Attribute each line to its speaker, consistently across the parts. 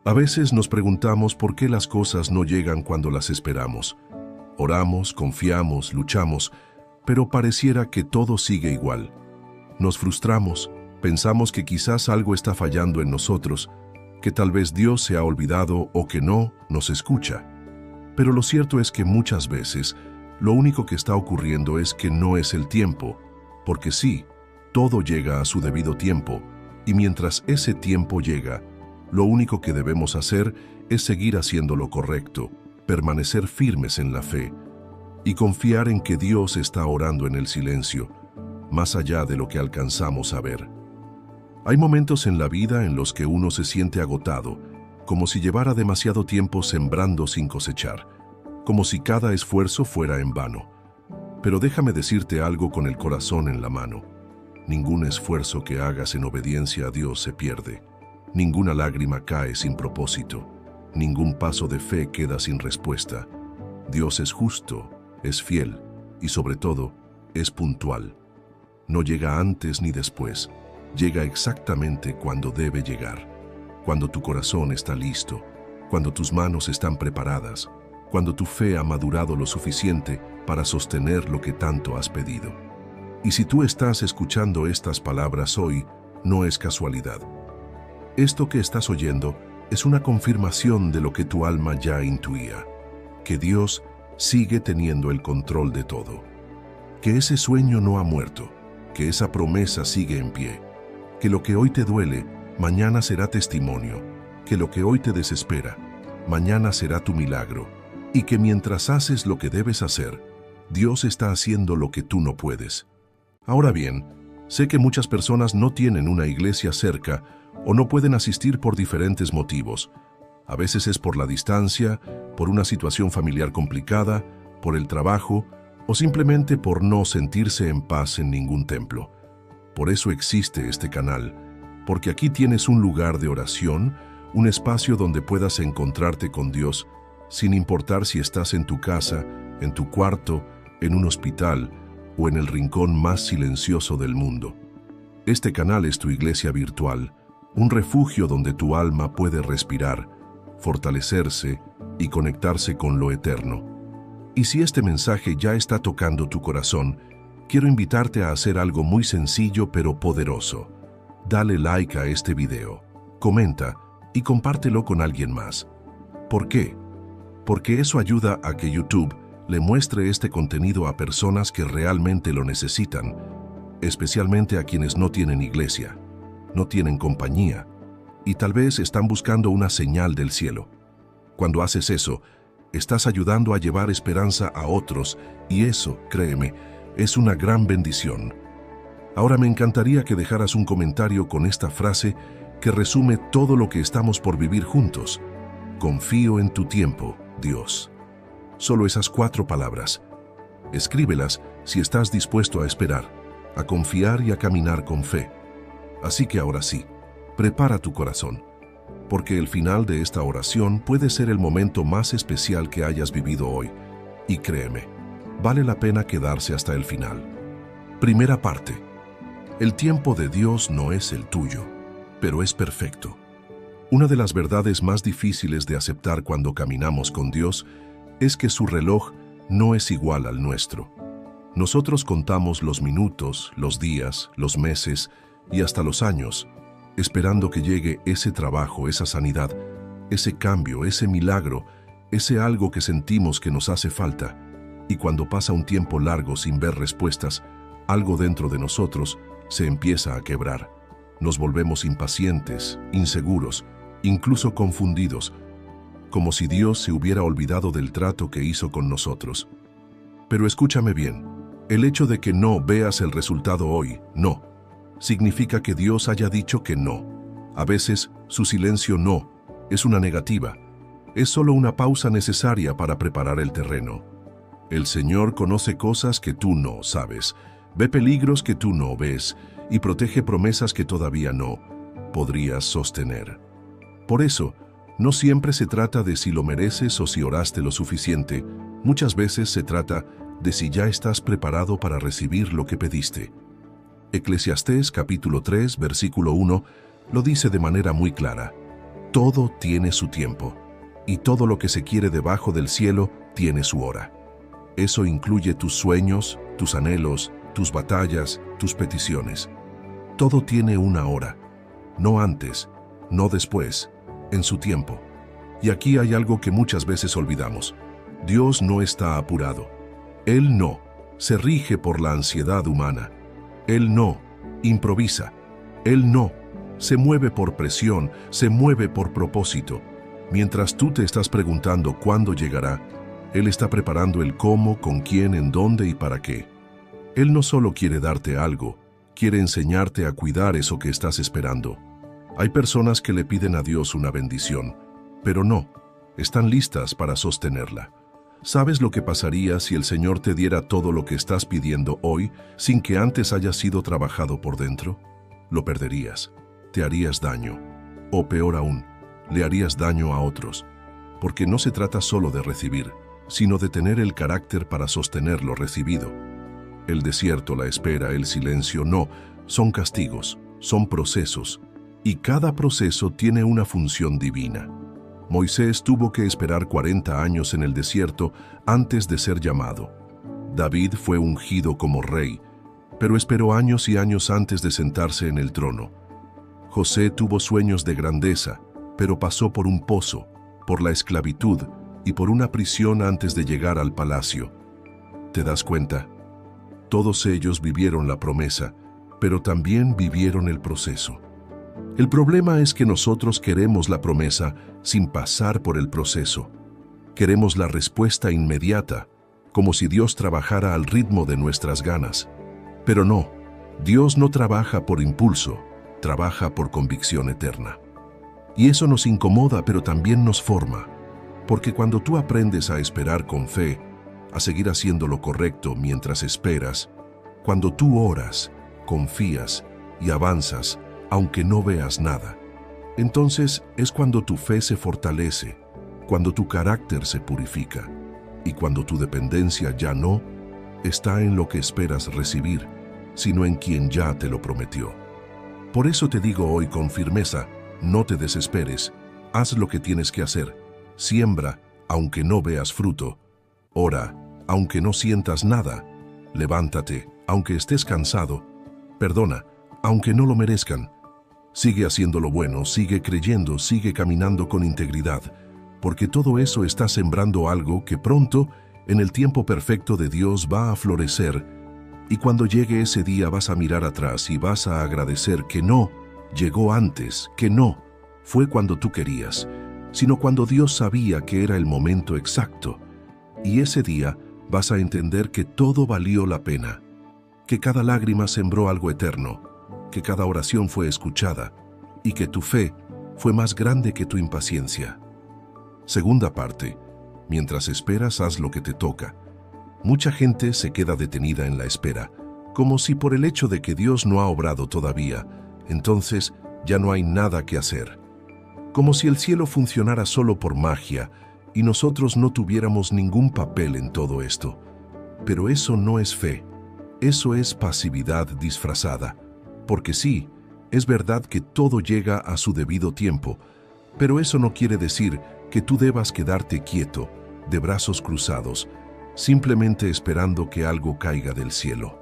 Speaker 1: A veces nos preguntamos por qué las cosas no llegan cuando las esperamos. Oramos, confiamos, luchamos, pero pareciera que todo sigue igual. Nos frustramos, pensamos que quizás algo está fallando en nosotros, que tal vez Dios se ha olvidado o que no nos escucha. Pero lo cierto es que muchas veces lo único que está ocurriendo es que no es el tiempo, porque sí, todo llega a su debido tiempo, y mientras ese tiempo llega, lo único que debemos hacer es seguir haciendo lo correcto, permanecer firmes en la fe y confiar en que Dios está orando en el silencio, más allá de lo que alcanzamos a ver. Hay momentos en la vida en los que uno se siente agotado, como si llevara demasiado tiempo sembrando sin cosechar, como si cada esfuerzo fuera en vano. Pero déjame decirte algo con el corazón en la mano. Ningún esfuerzo que hagas en obediencia a Dios se pierde. Ninguna lágrima cae sin propósito. Ningún paso de fe queda sin respuesta. Dios es justo, es fiel y sobre todo, es puntual. No llega antes ni después. Llega exactamente cuando debe llegar. Cuando tu corazón está listo, cuando tus manos están preparadas, cuando tu fe ha madurado lo suficiente para sostener lo que tanto has pedido. Y si tú estás escuchando estas palabras hoy, no es casualidad. Esto que estás oyendo es una confirmación de lo que tu alma ya intuía, que Dios sigue teniendo el control de todo, que ese sueño no ha muerto, que esa promesa sigue en pie, que lo que hoy te duele, mañana será testimonio, que lo que hoy te desespera, mañana será tu milagro, y que mientras haces lo que debes hacer, Dios está haciendo lo que tú no puedes. Ahora bien, sé que muchas personas no tienen una iglesia cerca o no pueden asistir por diferentes motivos. A veces es por la distancia, por una situación familiar complicada, por el trabajo o simplemente por no sentirse en paz en ningún templo. Por eso existe este canal, porque aquí tienes un lugar de oración, un espacio donde puedas encontrarte con Dios, sin importar si estás en tu casa, en tu cuarto, en un hospital o en el rincón más silencioso del mundo. Este canal es tu iglesia virtual, un refugio donde tu alma puede respirar, fortalecerse y conectarse con lo eterno. Y si este mensaje ya está tocando tu corazón, quiero invitarte a hacer algo muy sencillo pero poderoso. Dale like a este video, comenta y compártelo con alguien más. ¿Por qué? Porque eso ayuda a que YouTube le muestre este contenido a personas que realmente lo necesitan, especialmente a quienes no tienen iglesia, no tienen compañía y tal vez están buscando una señal del cielo. Cuando haces eso, estás ayudando a llevar esperanza a otros y eso, créeme, es una gran bendición. Ahora me encantaría que dejaras un comentario con esta frase que resume todo lo que estamos por vivir juntos. Confío en tu tiempo, Dios. Solo esas 4 palabras. Escríbelas si estás dispuesto a esperar, a confiar y a caminar con fe. Así que ahora sí, prepara tu corazón, porque el final de esta oración puede ser el momento más especial que hayas vivido hoy. Y créeme, vale la pena quedarse hasta el final. Primera parte. El tiempo de Dios no es el tuyo, pero es perfecto. Una de las verdades más difíciles de aceptar cuando caminamos con Dios es que su reloj no es igual al nuestro. Nosotros contamos los minutos, los días, los meses y hasta los años, esperando que llegue ese trabajo, esa sanidad, ese cambio, ese milagro, ese algo que sentimos que nos hace falta. Y cuando pasa un tiempo largo sin ver respuestas, algo dentro de nosotros se empieza a quebrar. Nos volvemos impacientes, inseguros, incluso confundidos, como si Dios se hubiera olvidado del trato que hizo con nosotros. Pero escúchame bien, el hecho de que no veas el resultado hoy, no, significa que Dios haya dicho que no. A veces, su silencio no es una negativa, es solo una pausa necesaria para preparar el terreno. El Señor conoce cosas que tú no sabes, ve peligros que tú no ves y protege promesas que todavía no podrías sostener. Por eso, no siempre se trata de si lo mereces o si oraste lo suficiente, muchas veces se trata de si ya estás preparado para recibir lo que pediste. Eclesiastés capítulo 3, versículo 1, lo dice de manera muy clara. Todo tiene su tiempo, y todo lo que se quiere debajo del cielo tiene su hora. Eso incluye tus sueños, tus anhelos, tus batallas, tus peticiones. Todo tiene una hora, no antes, no después, en su tiempo. Y aquí hay algo que muchas veces olvidamos. Dios no está apurado. Él no se rige por la ansiedad humana. Él no improvisa. Él no se mueve por presión, se mueve por propósito. Mientras tú te estás preguntando cuándo llegará, Él está preparando el cómo, con quién, en dónde y para qué. Él no solo quiere darte algo, quiere enseñarte a cuidar eso que estás esperando. Hay personas que le piden a Dios una bendición, pero no, están listas para sostenerla. ¿Sabes lo que pasaría si el Señor te diera todo lo que estás pidiendo hoy sin que antes haya sido trabajado por dentro? Lo perderías, te harías daño, o peor aún, le harías daño a otros, porque no se trata solo de recibir, sino de tener el carácter para sostener lo recibido. El desierto, la espera, el silencio, no, son castigos, son procesos, y cada proceso tiene una función divina. Moisés tuvo que esperar 40 años en el desierto antes de ser llamado. David fue ungido como rey, pero esperó años y años antes de sentarse en el trono. José tuvo sueños de grandeza, pero pasó por un pozo, por la esclavitud y por una prisión antes de llegar al palacio. ¿Te das cuenta? Todos ellos vivieron la promesa, pero también vivieron el proceso. El problema es que nosotros queremos la promesa sin pasar por el proceso. Queremos la respuesta inmediata, como si Dios trabajara al ritmo de nuestras ganas. Pero no, Dios no trabaja por impulso, trabaja por convicción eterna. Y eso nos incomoda, pero también nos forma. Porque cuando tú aprendes a esperar con fe, a seguir haciendo lo correcto mientras esperas, cuando tú oras, confías y avanzas, aunque no veas nada, entonces es cuando tu fe se fortalece, cuando tu carácter se purifica y cuando tu dependencia ya no está en lo que esperas recibir, sino en quien ya te lo prometió. Por eso te digo hoy con firmeza, no te desesperes, haz lo que tienes que hacer, siembra aunque no veas fruto, ora aunque no sientas nada, levántate aunque estés cansado, perdona aunque no lo merezcan. Sigue haciendo lo bueno, sigue creyendo, sigue caminando con integridad, porque todo eso está sembrando algo que pronto, en el tiempo perfecto de Dios, va a florecer, y cuando llegue ese día vas a mirar atrás y vas a agradecer que no llegó antes, que no fue cuando tú querías, sino cuando Dios sabía que era el momento exacto. Y ese día vas a entender que todo valió la pena, que cada lágrima sembró algo eterno, que cada oración fue escuchada y que tu fe fue más grande que tu impaciencia. Segunda parte, mientras esperas, haz lo que te toca. Mucha gente se queda detenida en la espera, como si por el hecho de que Dios no ha obrado todavía, entonces ya no hay nada que hacer. Como si el cielo funcionara solo por magia y nosotros no tuviéramos ningún papel en todo esto. Pero eso no es fe, eso es pasividad disfrazada. Porque sí, es verdad que todo llega a su debido tiempo, pero eso no quiere decir que tú debas quedarte quieto, de brazos cruzados, simplemente esperando que algo caiga del cielo.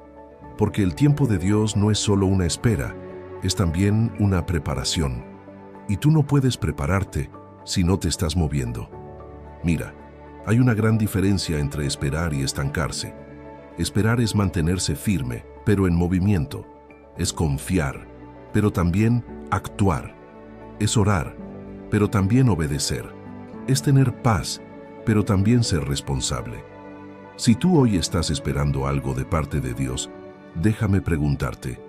Speaker 1: Porque el tiempo de Dios no es solo una espera, es también una preparación. Y tú no puedes prepararte si no te estás moviendo. Mira, hay una gran diferencia entre esperar y estancarse. Esperar es mantenerse firme, pero en movimiento. Es confiar, pero también actuar. Es orar, pero también obedecer. Es tener paz, pero también ser responsable. Si tú hoy estás esperando algo de parte de Dios, déjame preguntarte,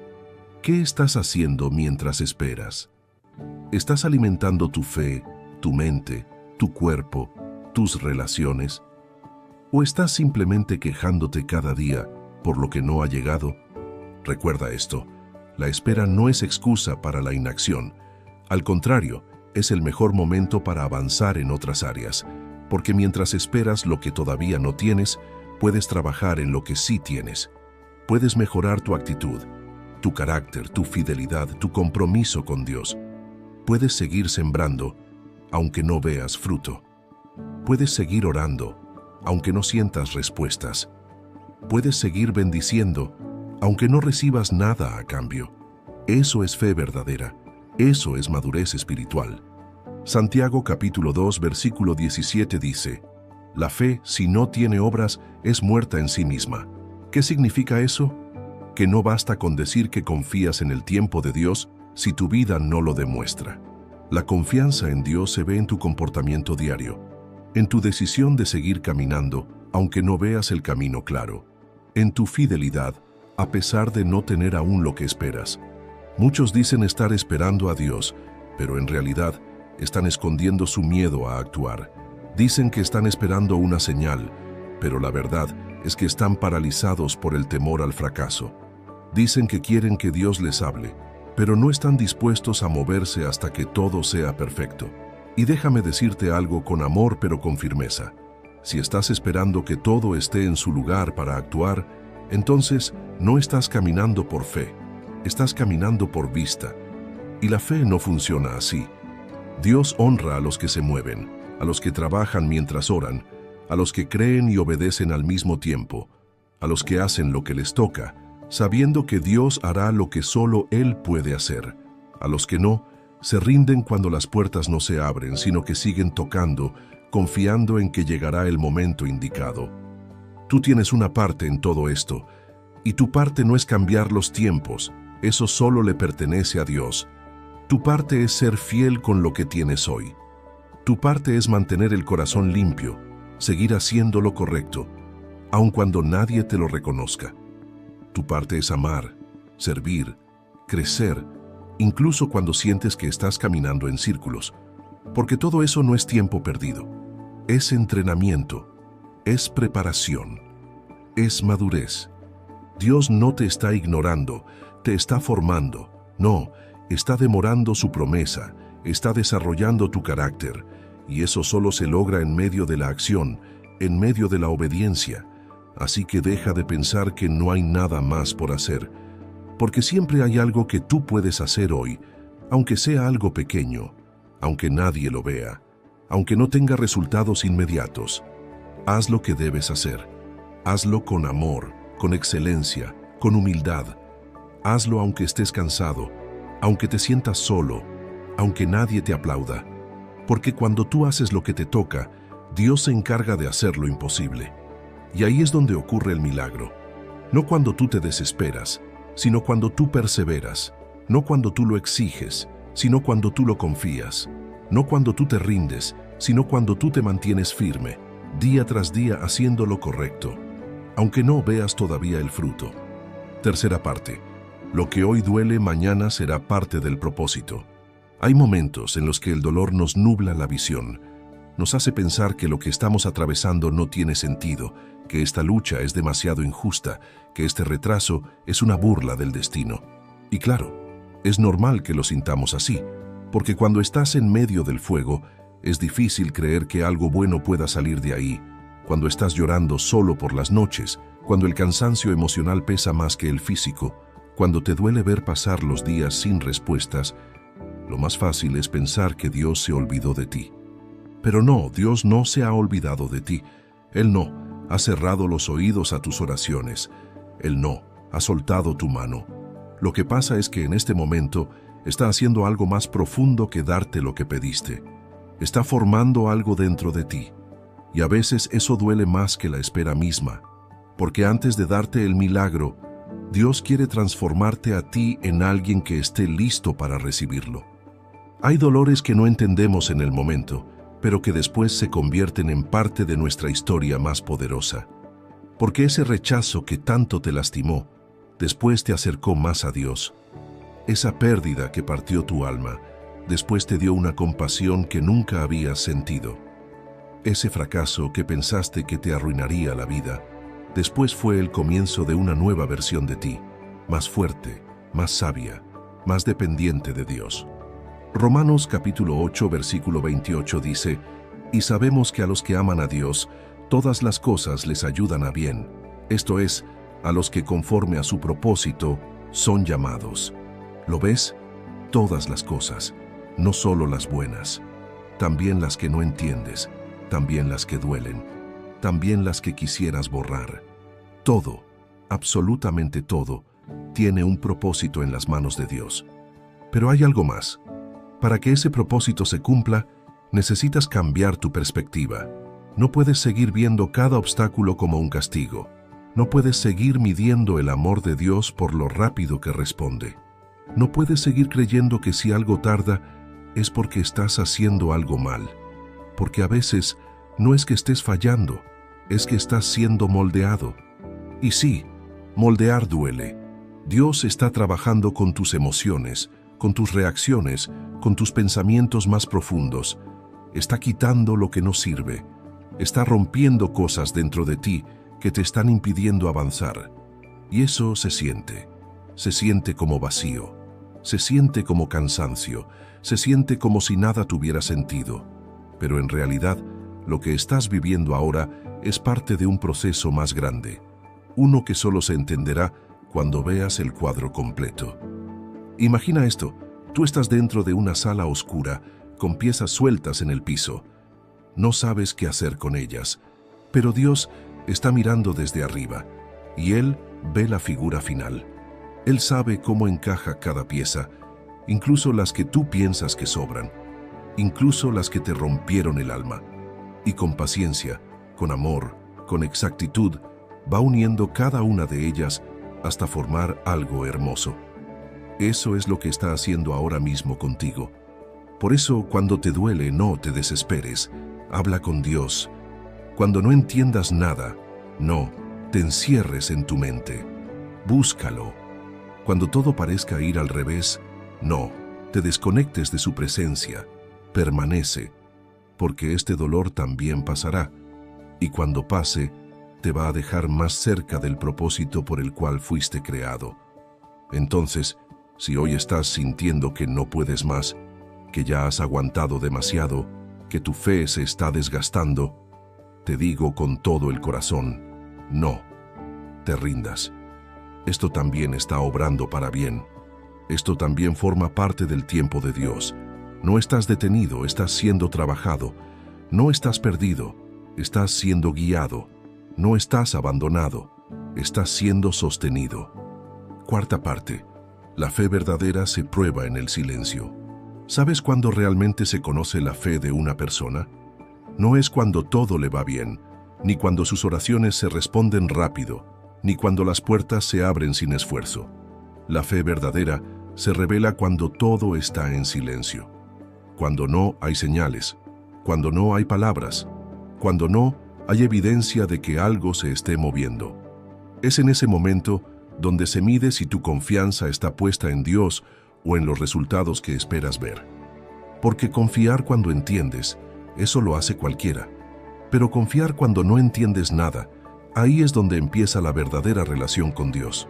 Speaker 1: ¿qué estás haciendo mientras esperas? ¿Estás alimentando tu fe, tu mente, tu cuerpo, tus relaciones? ¿O estás simplemente quejándote cada día por lo que no ha llegado? Recuerda esto. La espera no es excusa para la inacción. Al contrario, es el mejor momento para avanzar en otras áreas, porque mientras esperas lo que todavía no tienes, puedes trabajar en lo que sí tienes. Puedes mejorar tu actitud, tu carácter, tu fidelidad, tu compromiso con Dios. Puedes seguir sembrando aunque no veas fruto. Puedes seguir orando, aunque no sientas respuestas. Puedes seguir bendiciendo, aunque no recibas nada a cambio. Eso es fe verdadera. Eso es madurez espiritual. Santiago capítulo 2, versículo 17 dice: la fe, si no tiene obras, es muerta en sí misma. ¿Qué significa eso? Que no basta con decir que confías en el tiempo de Dios si tu vida no lo demuestra. La confianza en Dios se ve en tu comportamiento diario, en tu decisión de seguir caminando, aunque no veas el camino claro, en tu fidelidad, a pesar de no tener aún lo que esperas. Muchos dicen estar esperando a Dios, pero en realidad están escondiendo su miedo a actuar. Dicen que están esperando una señal, pero la verdad es que están paralizados por el temor al fracaso. Dicen que quieren que Dios les hable, pero no están dispuestos a moverse hasta que todo sea perfecto. Y déjame decirte algo con amor pero con firmeza. Si estás esperando que todo esté en su lugar para actuar, entonces no estás caminando por fe, estás caminando por vista. Y la fe no funciona así. Dios honra a los que se mueven, a los que trabajan mientras oran, a los que creen y obedecen al mismo tiempo, a los que hacen lo que les toca, sabiendo que Dios hará lo que solo Él puede hacer. A los que no, se rinden cuando las puertas no se abren, sino que siguen tocando, confiando en que llegará el momento indicado. Tú tienes una parte en todo esto, y tu parte no es cambiar los tiempos, eso solo le pertenece a Dios. Tu parte es ser fiel con lo que tienes hoy. Tu parte es mantener el corazón limpio, seguir haciendo lo correcto, aun cuando nadie te lo reconozca. Tu parte es amar, servir, crecer, incluso cuando sientes que estás caminando en círculos, porque todo eso no es tiempo perdido. Es entrenamiento, es preparación, es madurez. Dios no te está ignorando, te está formando. No, está demorando su promesa, está desarrollando tu carácter, y eso solo se logra en medio de la acción, en medio de la obediencia. Así que deja de pensar que no hay nada más por hacer, porque siempre hay algo que tú puedes hacer hoy, aunque sea algo pequeño, aunque nadie lo vea, aunque no tenga resultados inmediatos. Haz lo que debes hacer. Hazlo con amor, con excelencia, con humildad. Hazlo aunque estés cansado, aunque te sientas solo, aunque nadie te aplauda. Porque cuando tú haces lo que te toca, Dios se encarga de hacer lo imposible. Y ahí es donde ocurre el milagro. No cuando tú te desesperas, sino cuando tú perseveras. No cuando tú lo exiges, sino cuando tú lo confías. No cuando tú te rindes, sino cuando tú te mantienes firme, día tras día haciendo lo correcto, aunque no veas todavía el fruto. Tercera parte. Lo que hoy duele, mañana será parte del propósito. Hay momentos en los que el dolor nos nubla la visión, nos hace pensar que lo que estamos atravesando no tiene sentido, que esta lucha es demasiado injusta, que este retraso es una burla del destino. Y claro, es normal que lo sintamos así, porque cuando estás en medio del fuego, es difícil creer que algo bueno pueda salir de ahí. Cuando estás llorando solo por las noches, cuando el cansancio emocional pesa más que el físico, cuando te duele ver pasar los días sin respuestas, lo más fácil es pensar que Dios se olvidó de ti. Pero no, Dios no se ha olvidado de ti. Él no ha cerrado los oídos a tus oraciones. Él no ha soltado tu mano. Lo que pasa es que en este momento está haciendo algo más profundo que darte lo que pediste. Está formando algo dentro de ti. Y a veces eso duele más que la espera misma, porque antes de darte el milagro, Dios quiere transformarte a ti en alguien que esté listo para recibirlo. Hay dolores que no entendemos en el momento, pero que después se convierten en parte de nuestra historia más poderosa. Porque ese rechazo que tanto te lastimó, después te acercó más a Dios. Esa pérdida que partió tu alma, después te dio una compasión que nunca habías sentido. Ese fracaso que pensaste que te arruinaría la vida, después fue el comienzo de una nueva versión de ti, más fuerte, más sabia, más dependiente de Dios. Romanos capítulo 8, versículo 28 dice: «Y sabemos que a los que aman a Dios, todas las cosas les ayudan a bien, esto es, a los que conforme a su propósito son llamados». ¿Lo ves? Todas las cosas, no solo las buenas. también las que no entiendes, también las que duelen, también las que quisieras borrar. Todo, absolutamente todo, tiene un propósito en las manos de Dios. Pero hay algo más. Para que ese propósito se cumpla, necesitas cambiar tu perspectiva. No puedes seguir viendo cada obstáculo como un castigo. No puedes seguir midiendo el amor de Dios por lo rápido que responde. No puedes seguir creyendo que si algo tarda es porque estás haciendo algo mal. Porque a veces no es que estés fallando, es que estás siendo moldeado. Y sí, moldear duele. Dios está trabajando con tus emociones, con tus reacciones, con tus pensamientos más profundos. Está quitando lo que no sirve. Está rompiendo cosas dentro de ti que te están impidiendo avanzar. Y eso se siente como vacío, se siente como cansancio, se siente como si nada tuviera sentido. Pero en realidad, lo que estás viviendo ahora es parte de un proceso más grande, uno que solo se entenderá cuando veas el cuadro completo. Imagina esto, tú estás dentro de una sala oscura, con piezas sueltas en el piso. No sabes qué hacer con ellas, pero Dios está mirando desde arriba, y Él ve la figura final. Él sabe cómo encaja cada pieza, incluso las que tú piensas que sobran, incluso las que te rompieron el alma. Y con paciencia, con amor, con exactitud, va uniendo cada una de ellas hasta formar algo hermoso. Eso es lo que está haciendo ahora mismo contigo. Por eso, cuando te duele, no te desesperes. Habla con Dios. Cuando no entiendas nada, no te encierres en tu mente. Búscalo. Cuando todo parezca ir al revés, no te desconectes de su presencia. Permanece, porque este dolor también pasará. Y cuando pase, te va a dejar más cerca del propósito por el cual fuiste creado. Entonces, si hoy estás sintiendo que no puedes más, que ya has aguantado demasiado, que tu fe se está desgastando, te digo con todo el corazón, no te rindas. Esto también está obrando para bien. Esto también forma parte del tiempo de Dios. No estás detenido, estás siendo trabajado. No estás perdido, estás siendo guiado. No estás abandonado, estás siendo sostenido. Cuarta parte. La fe verdadera se prueba en el silencio. ¿Sabes cuándo realmente se conoce la fe de una persona? No es cuando todo le va bien, ni cuando sus oraciones se responden rápido, ni cuando las puertas se abren sin esfuerzo. La fe verdadera se revela cuando todo está en silencio. Cuando no hay señales, cuando no hay palabras, cuando no hay evidencia de que algo se esté moviendo. Es en ese momento donde se mide si tu confianza está puesta en Dios o en los resultados que esperas ver. Porque confiar cuando entiendes, eso lo hace cualquiera. Pero confiar cuando no entiendes nada, ahí es donde empieza la verdadera relación con Dios.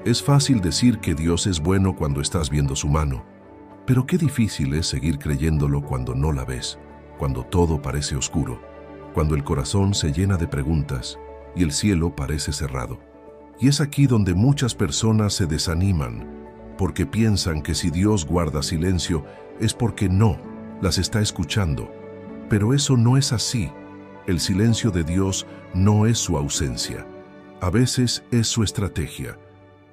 Speaker 1: Es fácil decir que Dios es bueno cuando estás viendo su mano, pero qué difícil es seguir creyéndolo cuando no la ves, cuando todo parece oscuro, cuando el corazón se llena de preguntas y el cielo parece cerrado. Y es aquí donde muchas personas se desaniman, porque piensan que si Dios guarda silencio es porque no las está escuchando. Pero eso no es así. El silencio de Dios no es su ausencia. A veces es su estrategia,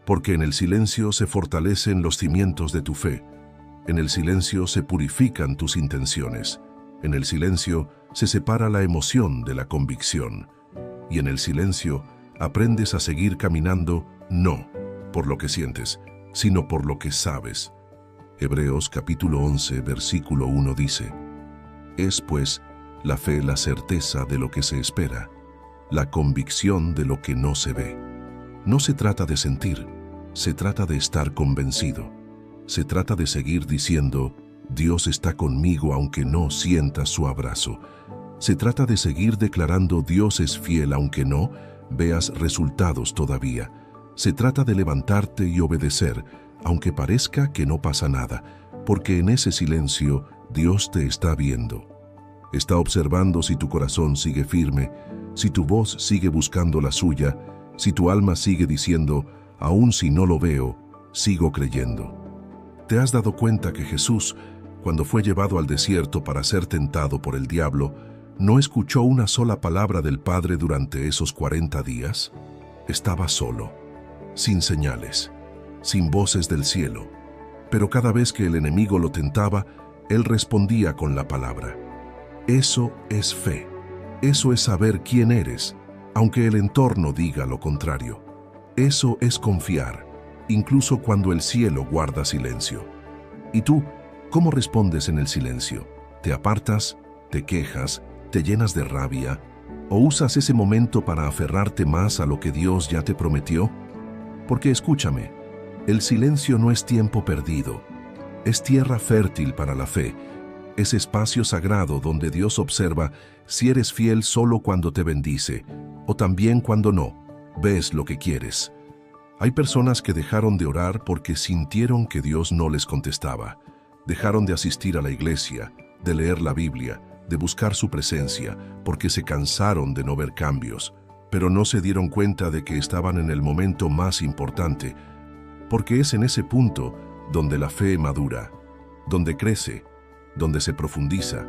Speaker 1: porque en el silencio se fortalecen los cimientos de tu fe. En el silencio se purifican tus intenciones. En el silencio se separa la emoción de la convicción. Y en el silencio aprendes a seguir caminando no por lo que sientes, sino por lo que sabes. Hebreos capítulo 11, versículo 1 dice: Es pues la fe la certeza de lo que se espera, la convicción de lo que no se ve. No se trata de sentir, se trata de estar convencido. Se trata de seguir diciendo, Dios está conmigo aunque no sienta su abrazo. Se trata de seguir declarando, Dios es fiel aunque no veas resultados todavía. Se trata de levantarte y obedecer, aunque parezca que no pasa nada, porque en ese silencio Dios te está viendo. Está observando si tu corazón sigue firme, si tu voz sigue buscando la suya, si tu alma sigue diciendo, aun si no lo veo, sigo creyendo. ¿Te has dado cuenta que Jesús, cuando fue llevado al desierto para ser tentado por el diablo, ¿no escuchó una sola palabra del Padre durante esos 40 días? Estaba solo, sin señales, sin voces del cielo, pero cada vez que el enemigo lo tentaba, él respondía con la palabra. Eso es fe, eso es saber quién eres, aunque el entorno diga lo contrario. Eso es confiar, incluso cuando el cielo guarda silencio. ¿Y tú, cómo respondes en el silencio? ¿Te apartas? ¿Te quejas? ¿Te llenas de rabia? ¿O usas ese momento para aferrarte más a lo que Dios ya te prometió? Porque escúchame, el silencio no es tiempo perdido, es tierra fértil para la fe, es espacio sagrado donde Dios observa si eres fiel solo cuando te bendice, o también cuando no, ves lo que quieres. Hay personas que dejaron de orar porque sintieron que Dios no les contestaba. Dejaron de asistir a la iglesia, de leer la Biblia, de buscar su presencia, porque se cansaron de no ver cambios, pero no se dieron cuenta de que estaban en el momento más importante, porque es en ese punto donde la fe madura, donde crece, donde se profundiza,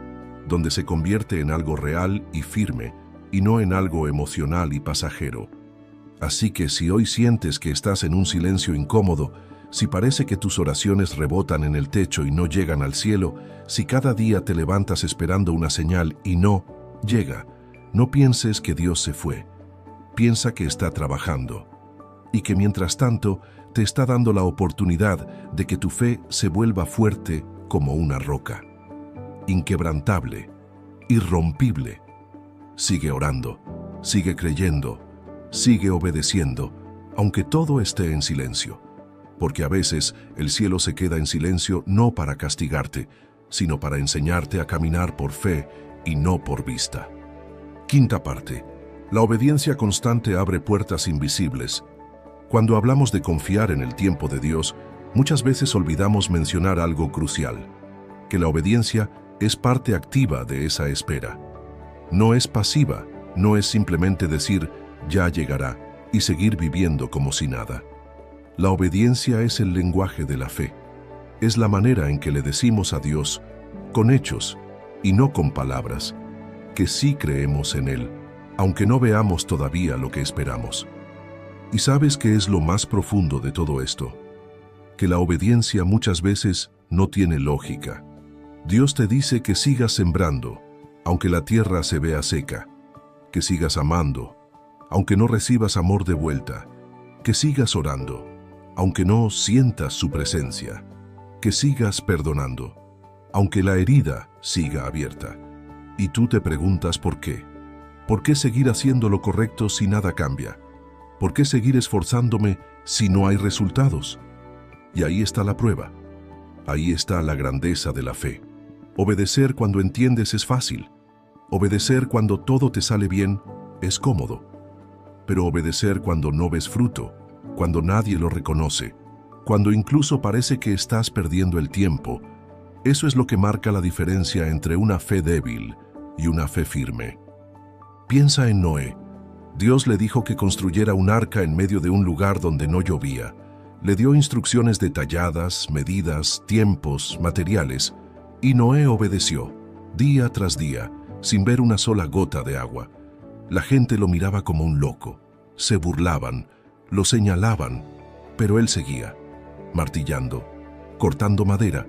Speaker 1: donde se convierte en algo real y firme, y no en algo emocional y pasajero. Así que si hoy sientes que estás en un silencio incómodo, si parece que tus oraciones rebotan en el techo y no llegan al cielo, si cada día te levantas esperando una señal y no llega, no pienses que Dios se fue. Piensa que está trabajando y que mientras tanto te está dando la oportunidad de que tu fe se vuelva fuerte como una roca, inquebrantable, irrompible. Sigue orando, sigue creyendo, sigue obedeciendo, aunque todo esté en silencio. Porque a veces el cielo se queda en silencio no para castigarte, sino para enseñarte a caminar por fe y no por vista. Quinta parte. La obediencia constante abre puertas invisibles. Cuando hablamos de confiar en el tiempo de Dios, muchas veces olvidamos mencionar algo crucial, que la obediencia es parte activa de esa espera. No es pasiva, no es simplemente decir, ya llegará, y seguir viviendo como si nada. La obediencia es el lenguaje de la fe. Es la manera en que le decimos a Dios, con hechos y no con palabras, que sí creemos en Él, aunque no veamos todavía lo que esperamos. ¿Y sabes qué es lo más profundo de todo esto? Que la obediencia muchas veces no tiene lógica. Dios te dice que sigas sembrando, aunque la tierra se vea seca, que sigas amando, aunque no recibas amor de vuelta, que sigas orando, aunque no sientas su presencia, que sigas perdonando, aunque la herida siga abierta. Y tú te preguntas por qué. ¿Por qué seguir haciendo lo correcto si nada cambia? ¿Por qué seguir esforzándome si no hay resultados? Y ahí está la prueba. Ahí está la grandeza de la fe. Obedecer cuando entiendes es fácil. Obedecer cuando todo te sale bien es cómodo. Pero obedecer cuando no ves fruto, cuando nadie lo reconoce, cuando incluso parece que estás perdiendo el tiempo, eso es lo que marca la diferencia entre una fe débil y una fe firme. Piensa en Noé. Dios le dijo que construyera un arca en medio de un lugar donde no llovía. Le dio instrucciones detalladas, medidas, tiempos, materiales, y Noé obedeció, día tras día, sin ver una sola gota de agua. La gente lo miraba como un loco, se burlaban, lo señalaban, pero él seguía, martillando, cortando madera,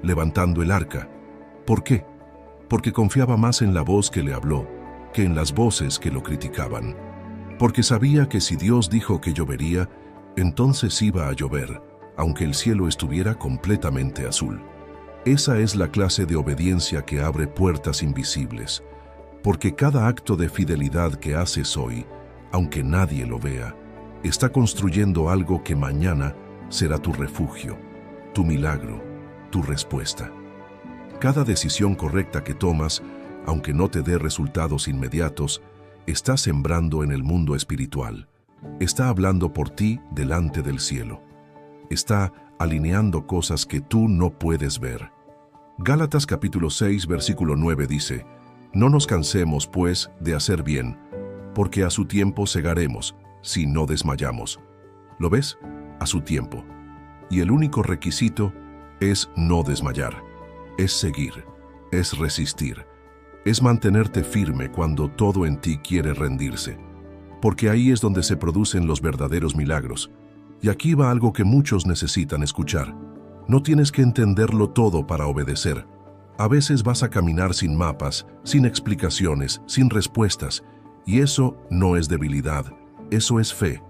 Speaker 1: levantando el arca. ¿Por qué? Porque confiaba más en la voz que le habló que en las voces que lo criticaban. Porque sabía que si Dios dijo que llovería, entonces iba a llover, aunque el cielo estuviera completamente azul. Esa es la clase de obediencia que abre puertas invisibles, porque cada acto de fidelidad que haces hoy, aunque nadie lo vea, está construyendo algo que mañana será tu refugio, tu milagro, tu respuesta. Cada decisión correcta que tomas, aunque no te dé resultados inmediatos, está sembrando en el mundo espiritual. Está hablando por ti delante del cielo. Está alineando cosas que tú no puedes ver. Gálatas capítulo 6, versículo 9 dice, «No nos cansemos, pues, de hacer bien, porque a su tiempo segaremos, si no desmayamos». ¿Lo ves? A su tiempo. Y el único requisito es no desmayar. es seguir, es resistir, es mantenerte firme cuando todo en ti quiere rendirse, porque ahí es donde se producen los verdaderos milagros. Y aquí va algo que muchos necesitan escuchar. No tienes que entenderlo todo para obedecer. A veces vas a caminar sin mapas, sin explicaciones, sin respuestas, y eso no es debilidad, eso es fe.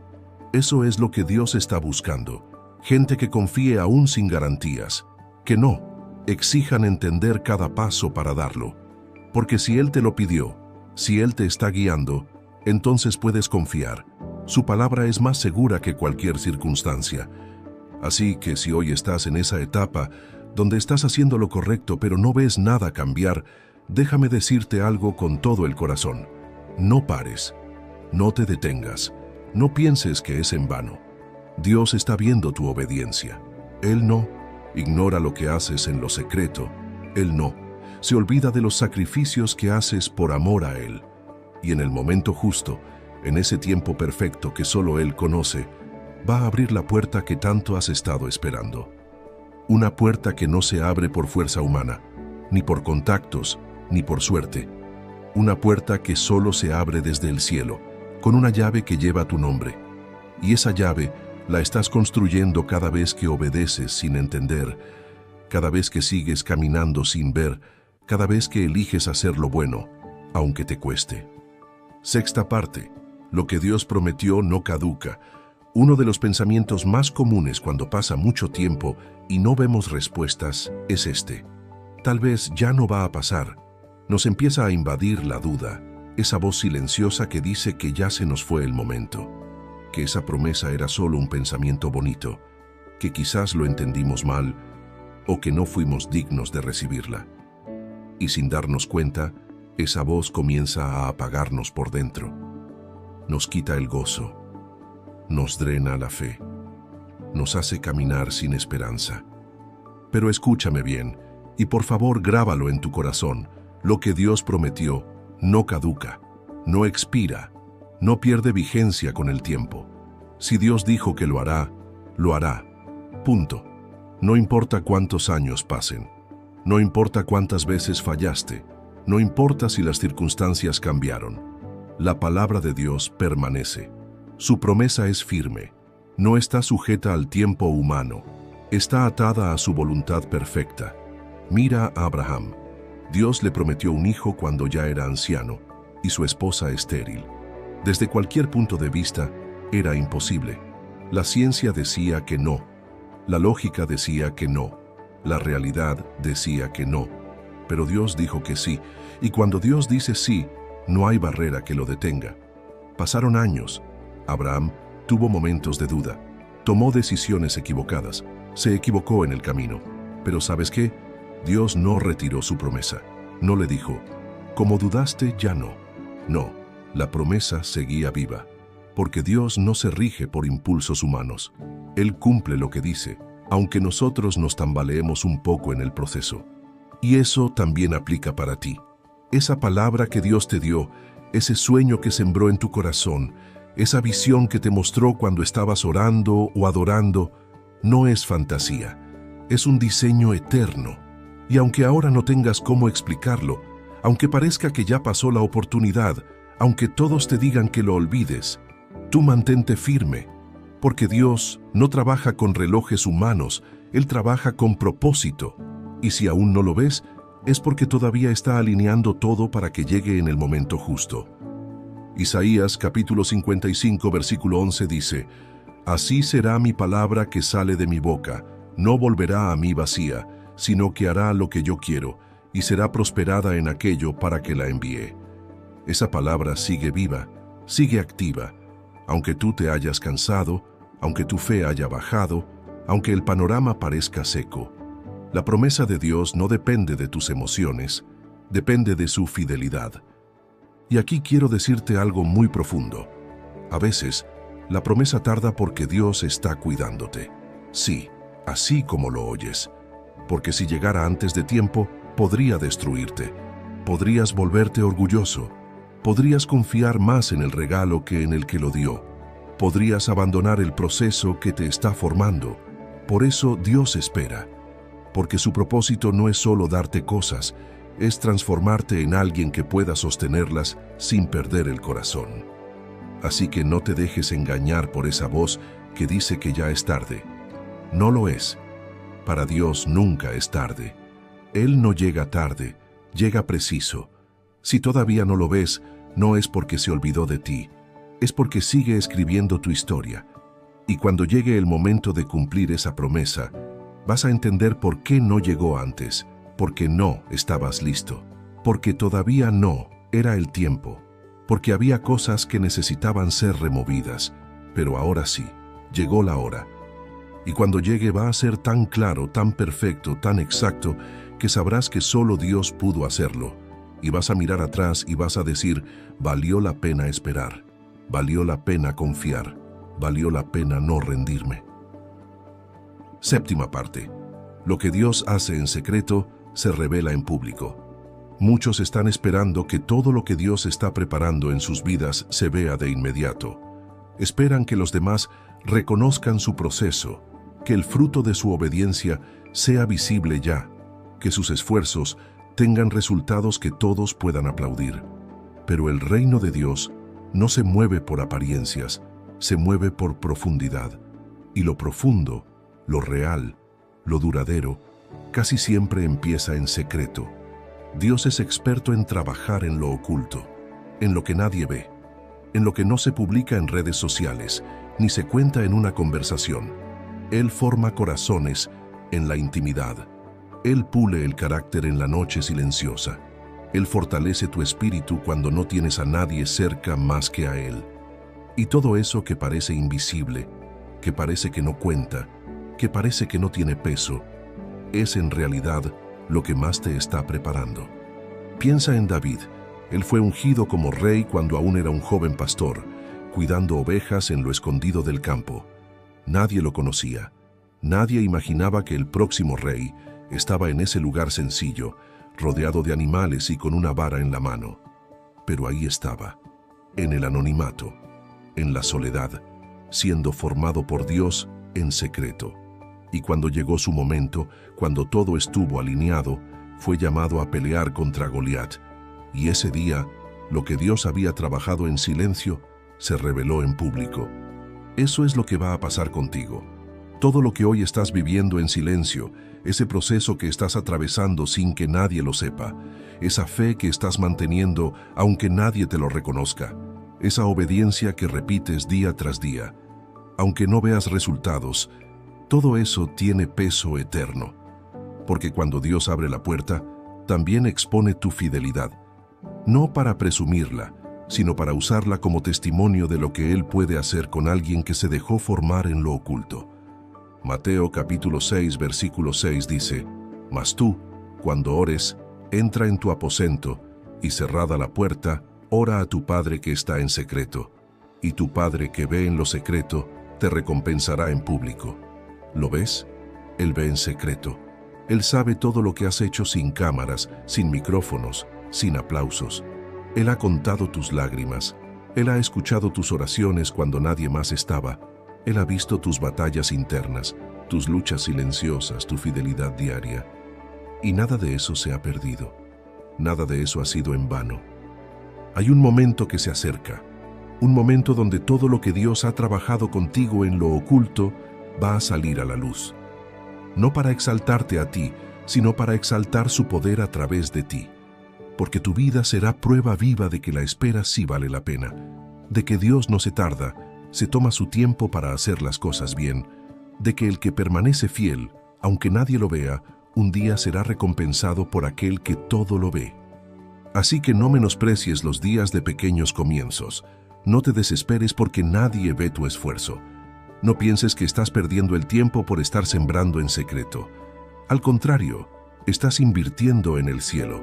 Speaker 1: Eso es lo que Dios está buscando. Gente que confíe aún sin garantías, que no exijan entender cada paso para darlo. Porque si Él te lo pidió, si Él te está guiando, entonces puedes confiar. Su palabra es más segura que cualquier circunstancia. Así que si hoy estás en esa etapa donde estás haciendo lo correcto pero no ves nada cambiar, déjame decirte algo con todo el corazón. No pares, no te detengas, no pienses que es en vano. Dios está viendo tu obediencia. Él no ignora lo que haces en lo secreto. Él no se olvida de los sacrificios que haces por amor a Él. Y en el momento justo, en ese tiempo perfecto que solo Él conoce, va a abrir la puerta que tanto has estado esperando. Una puerta que no se abre por fuerza humana, ni por contactos, ni por suerte. Una puerta que solo se abre desde el cielo, con una llave que lleva tu nombre. Y esa llave la estás construyendo cada vez que obedeces sin entender, cada vez que sigues caminando sin ver, cada vez que eliges hacer lo bueno, aunque te cueste. Sexta parte. Lo que Dios prometió no caduca. Uno de los pensamientos más comunes cuando pasa mucho tiempo y no vemos respuestas es este. Tal vez ya no va a pasar. Nos empieza a invadir la duda, esa voz silenciosa que dice que ya se nos fue el momento, que esa promesa era solo un pensamiento bonito, que quizás lo entendimos mal o que no fuimos dignos de recibirla. Y sin darnos cuenta, esa voz comienza a apagarnos por dentro. Nos quita el gozo, nos drena la fe, nos hace caminar sin esperanza. Pero escúchame bien, y por favor grábalo en tu corazón. Lo que Dios prometió no caduca, no expira, no pierde vigencia con el tiempo. Si Dios dijo que lo hará, lo hará. Punto. No importa cuántos años pasen, no importa cuántas veces fallaste, no importa si las circunstancias cambiaron. La palabra de Dios permanece. Su promesa es firme, no está sujeta al tiempo humano, está atada a su voluntad perfecta. Mira a Abraham. Dios le prometió un hijo cuando ya era anciano y su esposa estéril. Desde cualquier punto de vista, era imposible. La ciencia decía que no, la lógica decía que no, la realidad decía que no, pero Dios dijo que sí, y cuando Dios dice sí, no hay barrera que lo detenga. Pasaron años. Abraham tuvo momentos de duda, tomó decisiones equivocadas, se equivocó en el camino. Pero ¿sabes qué? Dios no retiró su promesa. No le dijo, como dudaste, ya no. No, la promesa seguía viva, porque Dios no se rige por impulsos humanos. Él cumple lo que dice, aunque nosotros nos tambaleemos un poco en el proceso. Y eso también aplica para ti. Esa palabra que Dios te dio, ese sueño que sembró en tu corazón, esa visión que te mostró cuando estabas orando o adorando, no es fantasía, es un diseño eterno. Y aunque ahora no tengas cómo explicarlo, aunque parezca que ya pasó la oportunidad, aunque todos te digan que lo olvides, tú mantente firme, porque Dios no trabaja con relojes humanos, Él trabaja con propósito. Y si aún no lo ves, es porque todavía está alineando todo para que llegue en el momento justo. Isaías capítulo 55 versículo 11 dice, «Así será mi palabra que sale de mi boca, no volverá a mí vacía, sino que hará lo que yo quiero, y será prosperada en aquello para que la envíe». Esa palabra sigue viva, sigue activa, aunque tú te hayas cansado, aunque tu fe haya bajado, aunque el panorama parezca seco. La promesa de Dios no depende de tus emociones, depende de su fidelidad. Y aquí quiero decirte algo muy profundo. A veces, la promesa tarda porque Dios está cuidándote. Sí, así como lo oyes. Porque si llegara antes de tiempo, podría destruirte. Podrías volverte orgulloso. Podrías confiar más en el regalo que en el que lo dio. Podrías abandonar el proceso que te está formando. Por eso Dios espera. porque su propósito no es solo darte cosas, es transformarte en alguien que pueda sostenerlas sin perder el corazón. Así que no te dejes engañar por esa voz que dice que ya es tarde. No lo es. Para Dios nunca es tarde. Él no llega tarde, llega preciso. Si todavía no lo ves, no es porque se olvidó de ti, es porque sigue escribiendo tu historia. Y cuando llegue el momento de cumplir esa promesa, vas a entender por qué no llegó antes, porque no estabas listo, porque todavía no era el tiempo, porque había cosas que necesitaban ser removidas, pero ahora sí, llegó la hora. Y cuando llegue va a ser tan claro, tan perfecto, tan exacto, que sabrás que solo Dios pudo hacerlo. Y vas a mirar atrás y vas a decir, valió la pena esperar, valió la pena confiar, valió la pena no rendirme. Séptima parte. Lo que Dios hace en secreto se revela en público. Muchos están esperando que todo lo que Dios está preparando en sus vidas se vea de inmediato. Esperan que los demás reconozcan su proceso, que el fruto de su obediencia sea visible ya, que sus esfuerzos tengan resultados que todos puedan aplaudir. Pero el reino de Dios no se mueve por apariencias, se mueve por profundidad. Y lo profundo, lo real, lo duradero, casi siempre empieza en secreto. Dios es experto en trabajar en lo oculto, en lo que nadie ve, en lo que no se publica en redes sociales, ni se cuenta en una conversación. Él forma corazones en la intimidad. Él pule el carácter en la noche silenciosa. Él fortalece tu espíritu cuando no tienes a nadie cerca más que a Él. Y todo eso que parece invisible, que parece que no cuenta, que parece que no tiene peso, es en realidad lo que más te está preparando. Piensa en David. Él fue ungido como rey cuando aún era un joven pastor, cuidando ovejas en lo escondido del campo. Nadie lo conocía. Nadie imaginaba que el próximo rey estaba en ese lugar sencillo, rodeado de animales y con una vara en la mano. Pero ahí estaba, en el anonimato, en la soledad, siendo formado por Dios en secreto. Y cuando llegó su momento, cuando todo estuvo alineado, fue llamado a pelear contra Goliat. Y ese día, lo que Dios había trabajado en silencio, se reveló en público. Eso es lo que va a pasar contigo. Todo lo que hoy estás viviendo en silencio, ese proceso que estás atravesando sin que nadie lo sepa, esa fe que estás manteniendo aunque nadie te lo reconozca, esa obediencia que repites día tras día, aunque no veas resultados, todo eso tiene peso eterno. Porque cuando Dios abre la puerta, también expone tu fidelidad, no para presumirla, sino para usarla como testimonio de lo que Él puede hacer con alguien que se dejó formar en lo oculto. Mateo capítulo 6, versículo 6 dice, «Mas tú, cuando ores, entra en tu aposento, y cerrada la puerta, ora a tu Padre que está en secreto, y tu Padre que ve en lo secreto, te recompensará en público». ¿Lo ves? Él ve en secreto. Él sabe todo lo que has hecho sin cámaras, sin micrófonos, sin aplausos. Él ha contado tus lágrimas. Él ha escuchado tus oraciones cuando nadie más estaba. Él ha visto tus batallas internas, tus luchas silenciosas, tu fidelidad diaria. Y nada de eso se ha perdido. Nada de eso ha sido en vano. Hay un momento que se acerca. Un momento donde todo lo que Dios ha trabajado contigo en lo oculto va a salir a la luz. No para exaltarte a ti, sino para exaltar su poder a través de ti. Porque tu vida será prueba viva de que la espera sí vale la pena, de que Dios no se tarda, se toma su tiempo para hacer las cosas bien, de que el que permanece fiel, aunque nadie lo vea, un día será recompensado por aquel que todo lo ve. Así que no menosprecies los días de pequeños comienzos. No te desesperes porque nadie ve tu esfuerzo. No pienses que estás perdiendo el tiempo por estar sembrando en secreto. Al contrario, estás invirtiendo en el cielo.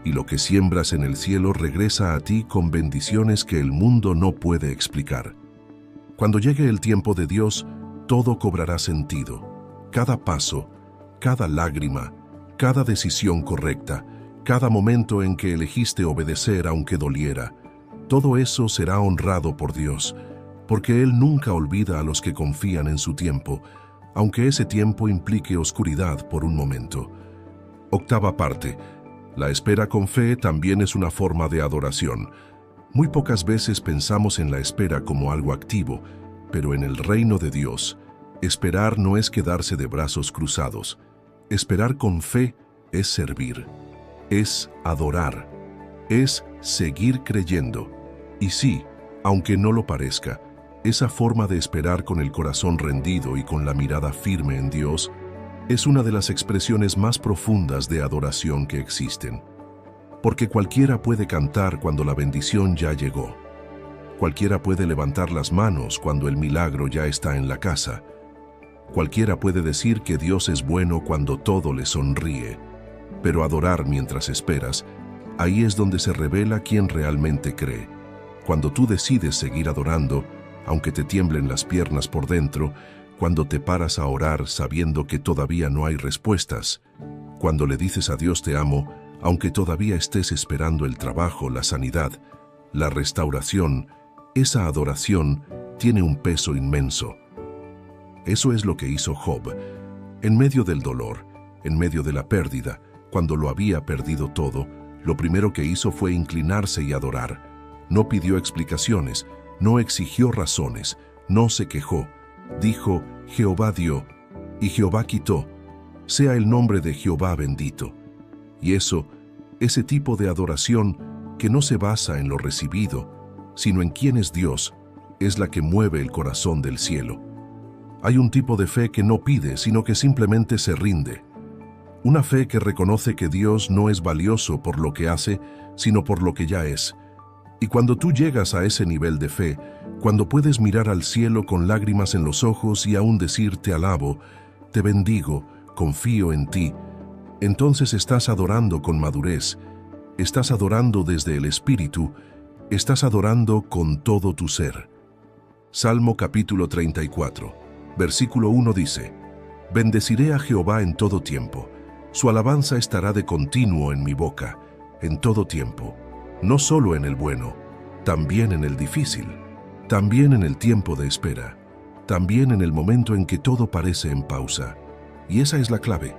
Speaker 1: Y lo que siembras en el cielo regresa a ti con bendiciones que el mundo no puede explicar. Cuando llegue el tiempo de Dios, todo cobrará sentido. Cada paso, cada lágrima, cada decisión correcta, cada momento en que elegiste obedecer aunque doliera, todo eso será honrado por Dios, porque Él nunca olvida a los que confían en su tiempo, aunque ese tiempo implique oscuridad por un momento. Octava parte. La espera con fe también es una forma de adoración. Muy pocas veces pensamos en la espera como algo activo, pero en el reino de Dios, esperar no es quedarse de brazos cruzados. Esperar con fe es servir, es adorar, es seguir creyendo. Y sí, aunque no lo parezca, esa forma de esperar con el corazón rendido y con la mirada firme en Dios es una de las expresiones más profundas de adoración que existen. Porque cualquiera puede cantar cuando la bendición ya llegó. Cualquiera puede levantar las manos cuando el milagro ya está en la casa. Cualquiera puede decir que Dios es bueno cuando todo le sonríe. Pero adorar mientras esperas, ahí es donde se revela quién realmente cree. Cuando tú decides seguir adorando, aunque te tiemblen las piernas por dentro, cuando te paras a orar sabiendo que todavía no hay respuestas, cuando le dices a Dios te amo, aunque todavía estés esperando el trabajo, la sanidad, la restauración, esa adoración tiene un peso inmenso. Eso es lo que hizo Job. En medio del dolor, en medio de la pérdida, cuando lo había perdido todo, lo primero que hizo fue inclinarse y adorar. No pidió explicaciones, no exigió razones, no se quejó. Dijo, Jehová dio, y Jehová quitó. Sea el nombre de Jehová bendito. Y ese tipo de adoración que no se basa en lo recibido, sino en quién es Dios, es la que mueve el corazón del cielo. Hay un tipo de fe que no pide, sino que simplemente se rinde. Una fe que reconoce que Dios no es valioso por lo que hace, sino por lo que ya es. Y cuando tú llegas a ese nivel de fe, cuando puedes mirar al cielo con lágrimas en los ojos y aún decir te alabo, te bendigo, confío en ti, entonces estás adorando con madurez, estás adorando desde el Espíritu, estás adorando con todo tu ser. Salmo capítulo 34, versículo 1 dice, Bendeciré a Jehová en todo tiempo, su alabanza estará de continuo en mi boca, en todo tiempo. No solo en el bueno, también en el difícil, también en el tiempo de espera, también en el momento en que todo parece en pausa. Y esa es la clave,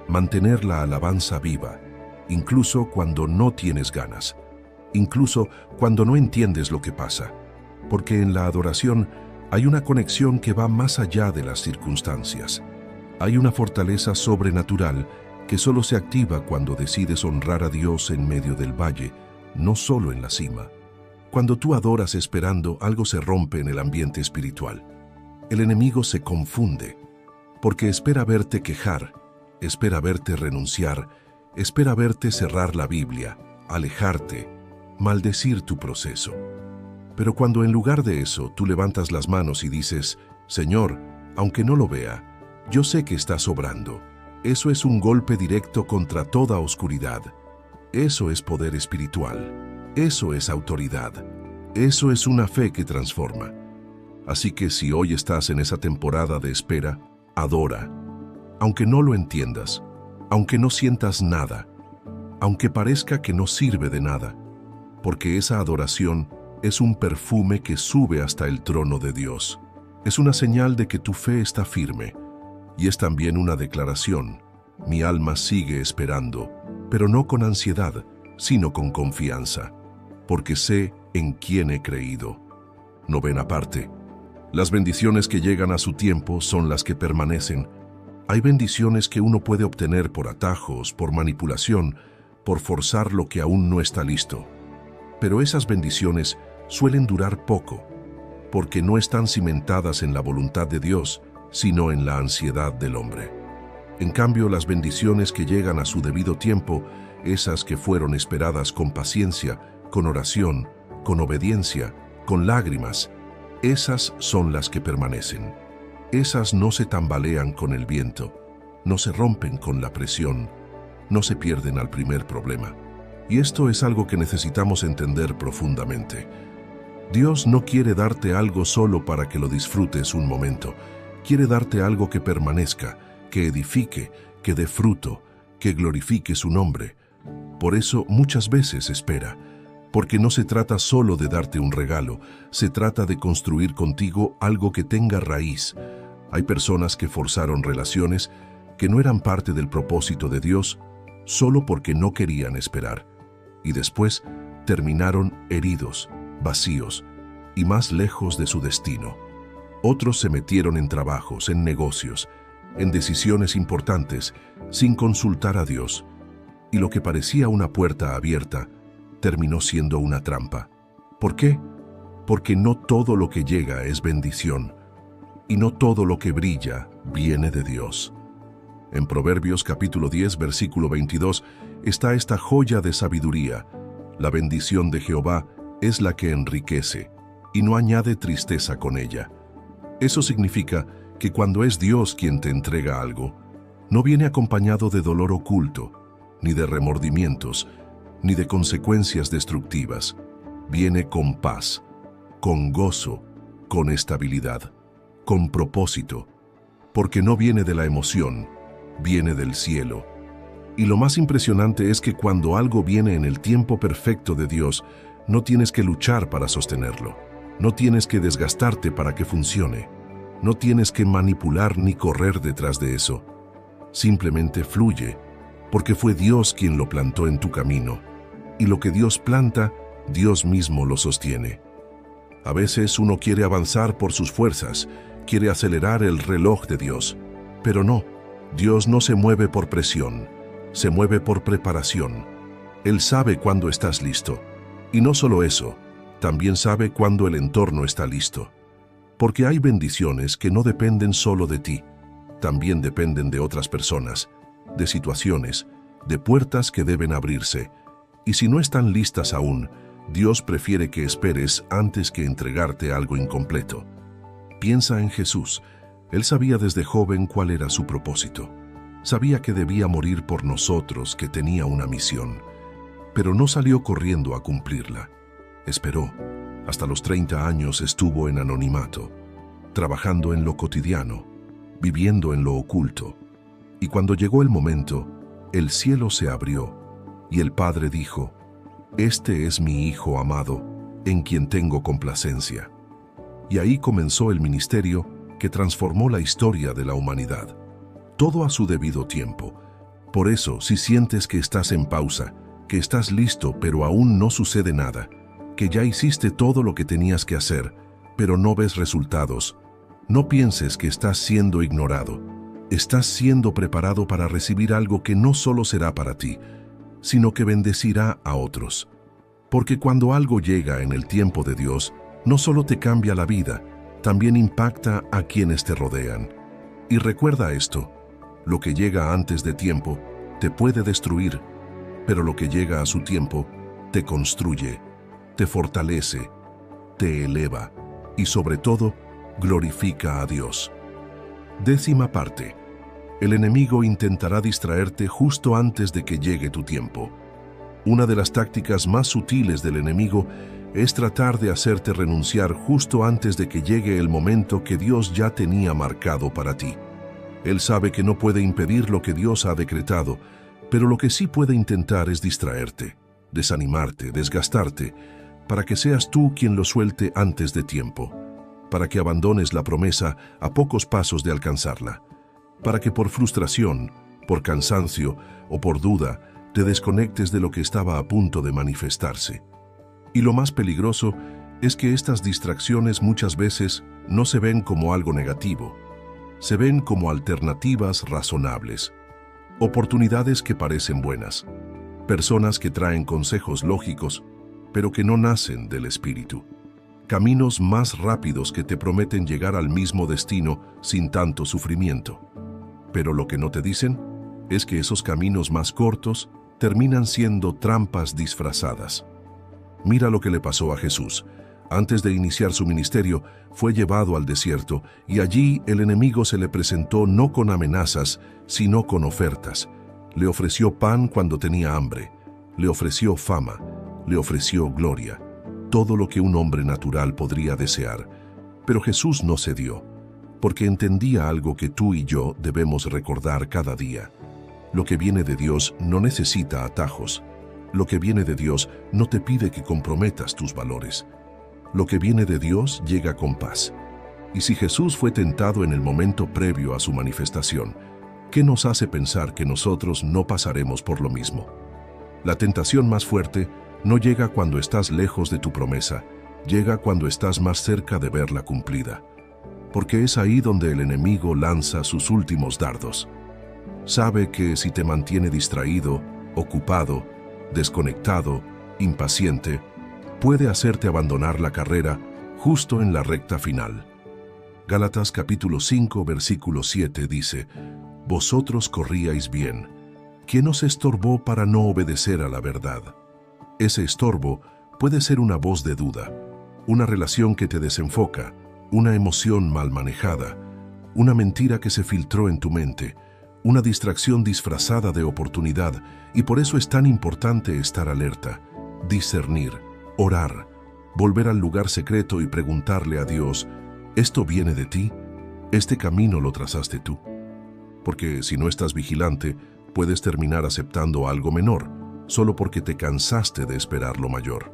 Speaker 1: mantener la alabanza viva, incluso cuando no tienes ganas, incluso cuando no entiendes lo que pasa, porque en la adoración hay una conexión que va más allá de las circunstancias. Hay una fortaleza sobrenatural que solo se activa cuando decides honrar a Dios en medio del valle, no solo en la cima. Cuando tú adoras esperando, algo se rompe en el ambiente espiritual. El enemigo se confunde, porque espera verte quejar, espera verte renunciar, espera verte cerrar la Biblia, alejarte, maldecir tu proceso. Pero cuando en lugar de eso tú levantas las manos y dices, Señor, aunque no lo vea, yo sé que estás obrando. Eso es un golpe directo contra toda oscuridad. Eso es poder espiritual. Eso es autoridad. Eso es una fe que transforma. Así que si hoy estás en esa temporada de espera, adora. Aunque no lo entiendas, aunque no sientas nada, aunque parezca que no sirve de nada, porque esa adoración es un perfume que sube hasta el trono de Dios. Es una señal de que tu fe está firme, y es también una declaración. Mi alma sigue esperando, pero no con ansiedad, sino con confianza, porque sé en quién he creído. Novena parte. Las bendiciones que llegan a su tiempo son las que permanecen. Hay bendiciones que uno puede obtener por atajos, por manipulación, por forzar lo que aún no está listo. Pero esas bendiciones suelen durar poco, porque no están cimentadas en la voluntad de Dios, sino en la ansiedad del hombre. En cambio, las bendiciones que llegan a su debido tiempo, esas que fueron esperadas con paciencia, con oración, con obediencia, con lágrimas, esas son las que permanecen. Esas no se tambalean con el viento, no se rompen con la presión, no se pierden al primer problema. Y esto es algo que necesitamos entender profundamente. Dios no quiere darte algo solo para que lo disfrutes un momento. Quiere darte algo que permanezca, que edifique, que dé fruto, que glorifique su nombre. Por eso muchas veces espera, porque no se trata solo de darte un regalo, se trata de construir contigo algo que tenga raíz, Hay personas que forzaron relaciones que no eran parte del propósito de Dios solo porque no querían esperar, y después terminaron heridos, vacíos y más lejos de su destino. Otros se metieron en trabajos, en negocios, en decisiones importantes, sin consultar a Dios, y lo que parecía una puerta abierta terminó siendo una trampa. ¿Por qué? Porque no todo lo que llega es bendición, y no todo lo que brilla viene de Dios. En Proverbios capítulo 10, versículo 22, está esta joya de sabiduría: la bendición de Jehová es la que enriquece, y no añade tristeza con ella. Eso significa que cuando es Dios quien te entrega algo, no viene acompañado de dolor oculto, ni de remordimientos, ni de consecuencias destructivas. Viene con paz, con gozo, con estabilidad, con propósito, porque no viene de la emoción, viene del cielo. Y lo más impresionante es que cuando algo viene en el tiempo perfecto de Dios, no tienes que luchar para sostenerlo, no tienes que desgastarte para que funcione, no tienes que manipular ni correr detrás de eso. Simplemente fluye, porque fue Dios quien lo plantó en tu camino, y lo que Dios planta, Dios mismo lo sostiene. A veces uno quiere avanzar por sus fuerzas, quiere acelerar el reloj de Dios, pero no, Dios no se mueve por presión, se mueve por preparación. Él sabe cuándo estás listo, y no solo eso, también sabe cuándo el entorno está listo. Porque hay bendiciones que no dependen solo de ti, también dependen de otras personas, de situaciones, de puertas que deben abrirse, y si no están listas aún, Dios prefiere que esperes antes que entregarte algo incompleto. Piensa en Jesús. Él sabía desde joven cuál era su propósito. Sabía que debía morir por nosotros, que tenía una misión, pero no salió corriendo a cumplirla. Esperó. Hasta los 30 años estuvo en anonimato, trabajando en lo cotidiano, viviendo en lo oculto. Y cuando llegó el momento, el cielo se abrió, y el Padre dijo: «Este es mi Hijo amado, en quien tengo complacencia». Y ahí comenzó el ministerio que transformó la historia de la humanidad. Todo a su debido tiempo. Por eso, si sientes que estás en pausa, que estás listo pero aún no sucede nada, que ya hiciste todo lo que tenías que hacer, pero no ves resultados, no pienses que estás siendo ignorado. Estás siendo preparado para recibir algo que no solo será para ti, sino que bendecirá a otros. Porque cuando algo llega en el tiempo de Dios, no solo te cambia la vida, también impacta a quienes te rodean. Y recuerda esto: lo que llega antes de tiempo te puede destruir, pero lo que llega a su tiempo te construye, te fortalece, te eleva y sobre todo glorifica a Dios. 10ª parte. El enemigo intentará distraerte justo antes de que llegue tu tiempo. Una de las tácticas más sutiles del enemigo es tratar de hacerte renunciar justo antes de que llegue el momento que Dios ya tenía marcado para ti. Él sabe que no puede impedir lo que Dios ha decretado, pero lo que sí puede intentar es distraerte, desanimarte, desgastarte, para que seas tú quien lo suelte antes de tiempo, para que abandones la promesa a pocos pasos de alcanzarla, para que por frustración, por cansancio o por duda te desconectes de lo que estaba a punto de manifestarse. Y lo más peligroso es que estas distracciones muchas veces no se ven como algo negativo, se ven como alternativas razonables, oportunidades que parecen buenas, personas que traen consejos lógicos, pero que no nacen del Espíritu, caminos más rápidos que te prometen llegar al mismo destino sin tanto sufrimiento. Pero lo que no te dicen es que esos caminos más cortos terminan siendo trampas disfrazadas. Mira lo que le pasó a Jesús. Antes de iniciar su ministerio, fue llevado al desierto y allí el enemigo se le presentó no con amenazas, sino con ofertas. Le ofreció pan cuando tenía hambre, le ofreció fama, le ofreció gloria, todo lo que un hombre natural podría desear. Pero Jesús no cedió, porque entendía algo que tú y yo debemos recordar cada día. Lo que viene de Dios no necesita atajos. Lo que viene de Dios no te pide que comprometas tus valores. Lo que viene de Dios llega con paz. Y si Jesús fue tentado en el momento previo a su manifestación, ¿qué nos hace pensar que nosotros no pasaremos por lo mismo? La tentación más fuerte no llega cuando estás lejos de tu promesa, llega cuando estás más cerca de verla cumplida. Porque es ahí donde el enemigo lanza sus últimos dardos. Sabe que si te mantiene distraído, ocupado, desconectado, impaciente, puede hacerte abandonar la carrera justo en la recta final. Gálatas capítulo 5, versículo 7 dice: «Vosotros corríais bien. ¿Quién os estorbó para no obedecer a la verdad?». Ese estorbo puede ser una voz de duda, una relación que te desenfoca, una emoción mal manejada, una mentira que se filtró en tu mente, una distracción disfrazada de oportunidad, y por eso es tan importante estar alerta, discernir, orar, volver al lugar secreto y preguntarle a Dios: ¿esto viene de ti? ¿Este camino lo trazaste tú? Porque si no estás vigilante, puedes terminar aceptando algo menor, solo porque te cansaste de esperar lo mayor.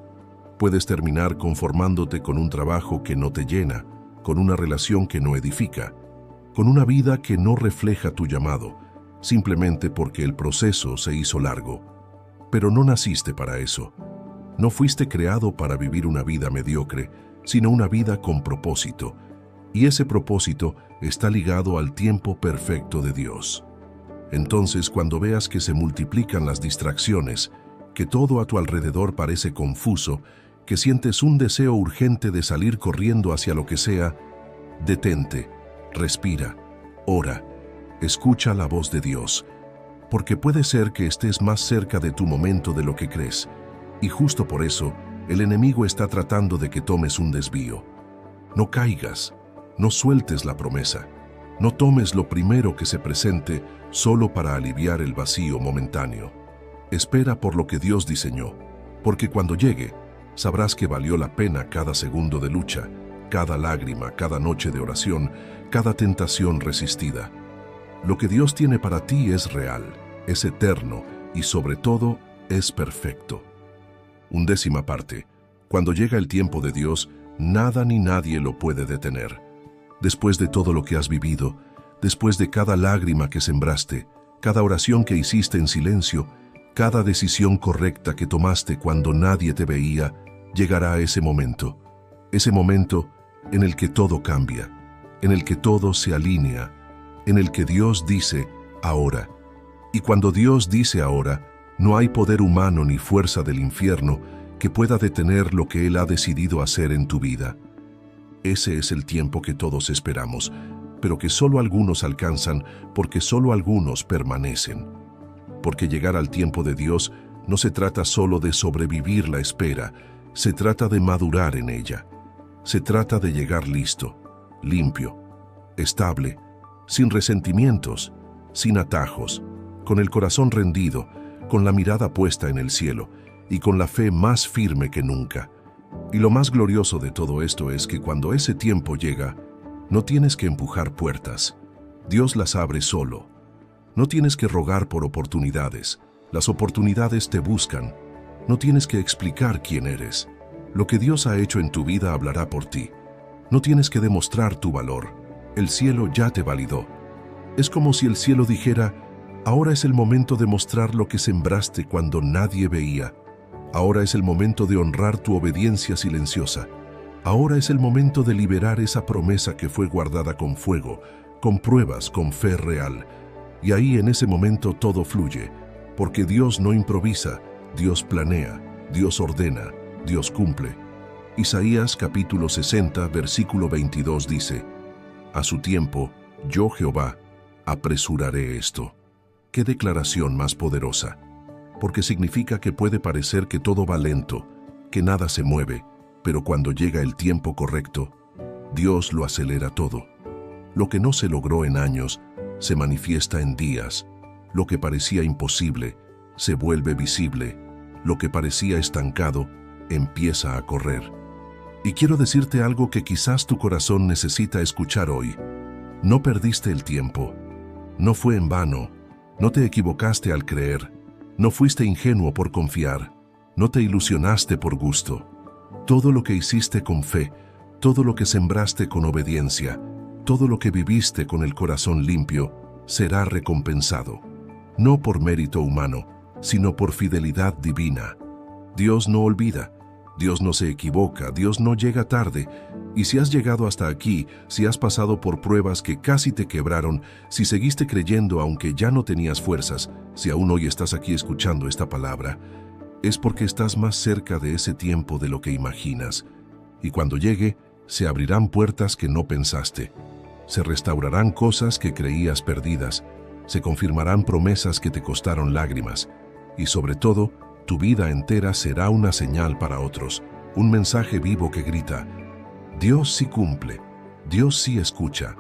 Speaker 1: Puedes terminar conformándote con un trabajo que no te llena, con una relación que no edifica, con una vida que no refleja tu llamado, simplemente porque el proceso se hizo largo. Pero no naciste para eso. No fuiste creado para vivir una vida mediocre, sino una vida con propósito. Y ese propósito está ligado al tiempo perfecto de Dios. Entonces, cuando veas que se multiplican las distracciones, que todo a tu alrededor parece confuso, que sientes un deseo urgente de salir corriendo hacia lo que sea, detente, respira, ora, escucha la voz de Dios, porque puede ser que estés más cerca de tu momento de lo que crees, y justo por eso el enemigo está tratando de que tomes un desvío. No caigas, no sueltes la promesa, no tomes lo primero que se presente solo para aliviar el vacío momentáneo. Espera por lo que Dios diseñó, porque cuando llegue, sabrás que valió la pena cada segundo de lucha, cada lágrima, cada noche de oración, cada tentación resistida. Lo que Dios tiene para ti es real, es eterno y sobre todo es perfecto. 1/10 parte. Cuando llega el tiempo de Dios, nada ni nadie lo puede detener. Después de todo lo que has vivido, después de cada lágrima que sembraste, cada oración que hiciste en silencio, cada decisión correcta que tomaste cuando nadie te veía, llegará ese momento en el que todo cambia, en el que todo se alinea, en el que Dios dice ahora. Y cuando Dios dice ahora, no hay poder humano ni fuerza del infierno que pueda detener lo que Él ha decidido hacer en tu vida. Ese es el tiempo que todos esperamos, pero que solo algunos alcanzan porque solo algunos permanecen. Porque llegar al tiempo de Dios no se trata solo de sobrevivir la espera, se trata de madurar en ella. Se trata de llegar listo, limpio, estable, sin resentimientos, sin atajos, con el corazón rendido, con la mirada puesta en el cielo y con la fe más firme que nunca. Y lo más glorioso de todo esto es que cuando ese tiempo llega, no tienes que empujar puertas, Dios las abre solo. No tienes que rogar por oportunidades, las oportunidades te buscan. No tienes que explicar quién eres. Lo que Dios ha hecho en tu vida hablará por ti. No tienes que demostrar tu valor. El cielo ya te validó. Es como si el cielo dijera: ahora es el momento de mostrar lo que sembraste cuando nadie veía. Ahora es el momento de honrar tu obediencia silenciosa. Ahora es el momento de liberar esa promesa que fue guardada con fuego, con pruebas, con fe real. Y ahí en ese momento todo fluye, porque Dios no improvisa, Dios planea, Dios ordena, Dios cumple. Isaías capítulo 60, versículo 22 dice: a su tiempo, yo Jehová, apresuraré esto. ¡Qué declaración más poderosa! Porque significa que puede parecer que todo va lento, que nada se mueve, pero cuando llega el tiempo correcto, Dios lo acelera todo. Lo que no se logró en años, se manifiesta en días. Lo que parecía imposible, se vuelve visible. Lo que parecía estancado, empieza a correr. Y quiero decirte algo que quizás tu corazón necesita escuchar hoy. No perdiste el tiempo. No fue en vano. No te equivocaste al creer. No fuiste ingenuo por confiar. No te ilusionaste por gusto. Todo lo que hiciste con fe, todo lo que sembraste con obediencia, todo lo que viviste con el corazón limpio, será recompensado. No por mérito humano, sino por fidelidad divina. Dios no olvida, Dios no se equivoca, Dios no llega tarde. Y si has llegado hasta aquí, si has pasado por pruebas que casi te quebraron, si seguiste creyendo aunque ya no tenías fuerzas, si aún hoy estás aquí escuchando esta palabra, es porque estás más cerca de ese tiempo de lo que imaginas. Y cuando llegue, se abrirán puertas que no pensaste. Se restaurarán cosas que creías perdidas. Se confirmarán promesas que te costaron lágrimas. Y sobre todo, tu vida entera será una señal para otros, un mensaje vivo que grita: Dios sí cumple, Dios sí escucha,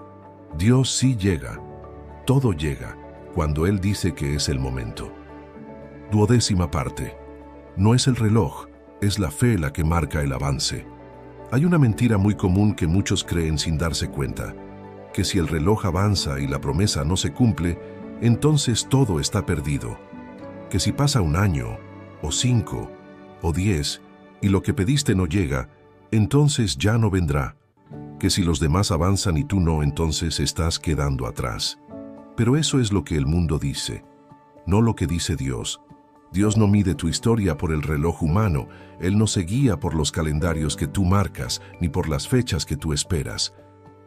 Speaker 1: Dios sí llega. Todo llega cuando Él dice que es el momento. 12ª parte. No es el reloj, es la fe la que marca el avance. Hay una mentira muy común que muchos creen sin darse cuenta, que si el reloj avanza y la promesa no se cumple, entonces todo está perdido. Que si pasa un año, o 5, o 10, y lo que pediste no llega, entonces ya no vendrá. Que si los demás avanzan y tú no, entonces estás quedando atrás. Pero eso es lo que el mundo dice, no lo que dice Dios. Dios no mide tu historia por el reloj humano, Él no se guía por los calendarios que tú marcas, ni por las fechas que tú esperas.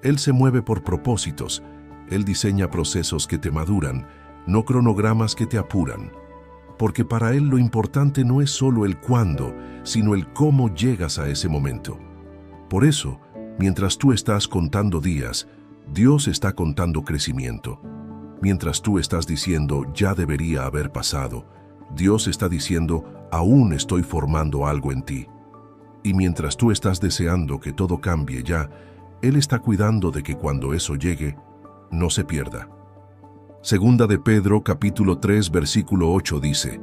Speaker 1: Él se mueve por propósitos, Él diseña procesos que te maduran, no cronogramas que te apuran. Porque para Él lo importante no es solo el cuándo, sino el cómo llegas a ese momento. Por eso, mientras tú estás contando días, Dios está contando crecimiento. Mientras tú estás diciendo, ya debería haber pasado, Dios está diciendo, aún estoy formando algo en ti. Y mientras tú estás deseando que todo cambie ya, Él está cuidando de que cuando eso llegue, no se pierda. Segunda de Pedro, capítulo 3, versículo 8 dice: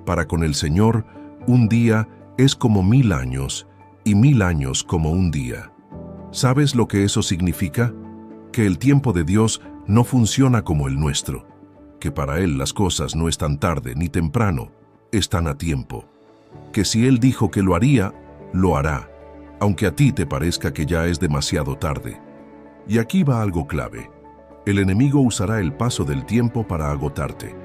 Speaker 1: Para con el Señor, un día es como 1000 años, y 1000 años como un día. ¿Sabes lo que eso significa? Que el tiempo de Dios no funciona como el nuestro, que para Él las cosas no están tarde ni temprano, están a tiempo. Que si Él dijo que lo haría, lo hará, aunque a ti te parezca que ya es demasiado tarde. Y aquí va algo clave. El enemigo usará el paso del tiempo para agotarte,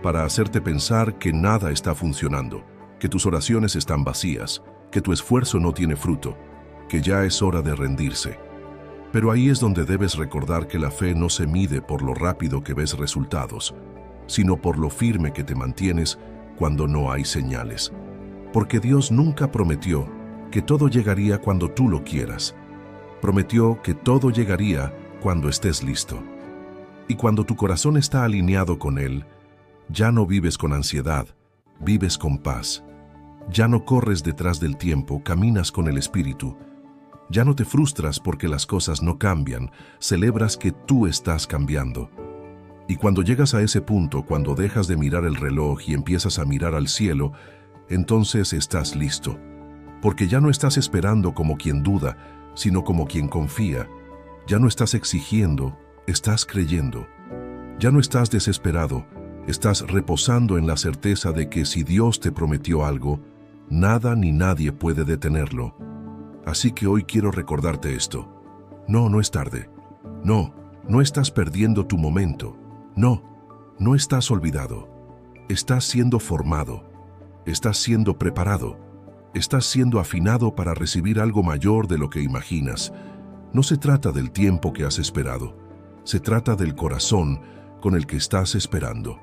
Speaker 1: para hacerte pensar que nada está funcionando, que tus oraciones están vacías, que tu esfuerzo no tiene fruto, que ya es hora de rendirse. Pero ahí es donde debes recordar que la fe no se mide por lo rápido que ves resultados, sino por lo firme que te mantienes cuando no hay señales. Porque Dios nunca prometió que todo llegaría cuando tú lo quieras. Prometió que todo llegaría cuando estés listo. Y cuando tu corazón está alineado con Él, ya no vives con ansiedad, vives con paz. Ya no corres detrás del tiempo, caminas con el Espíritu. Ya no te frustras porque las cosas no cambian, celebras que tú estás cambiando. Y cuando llegas a ese punto, cuando dejas de mirar el reloj y empiezas a mirar al cielo, entonces estás listo. Porque ya no estás esperando como quien duda, sino como quien confía. Ya no estás exigiendo, estás creyendo. Ya no estás desesperado, estás reposando en la certeza de que si Dios te prometió algo, nada ni nadie puede detenerlo. Así que hoy quiero recordarte esto. No es tarde. No estás perdiendo tu momento. No estás olvidado. Estás siendo formado. Estás siendo preparado. Estás siendo afinado para recibir algo mayor de lo que imaginas. No se trata del tiempo que has esperado. Se trata del corazón con el que estás esperando.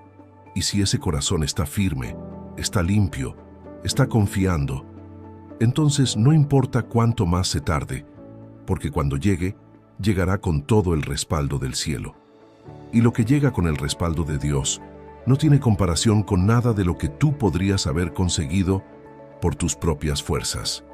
Speaker 1: Y si ese corazón está firme, está limpio, está confiando, entonces no importa cuánto más se tarde, porque cuando llegue, llegará con todo el respaldo del cielo. Y lo que llega con el respaldo de Dios no tiene comparación con nada de lo que tú podrías haber conseguido por tus propias fuerzas.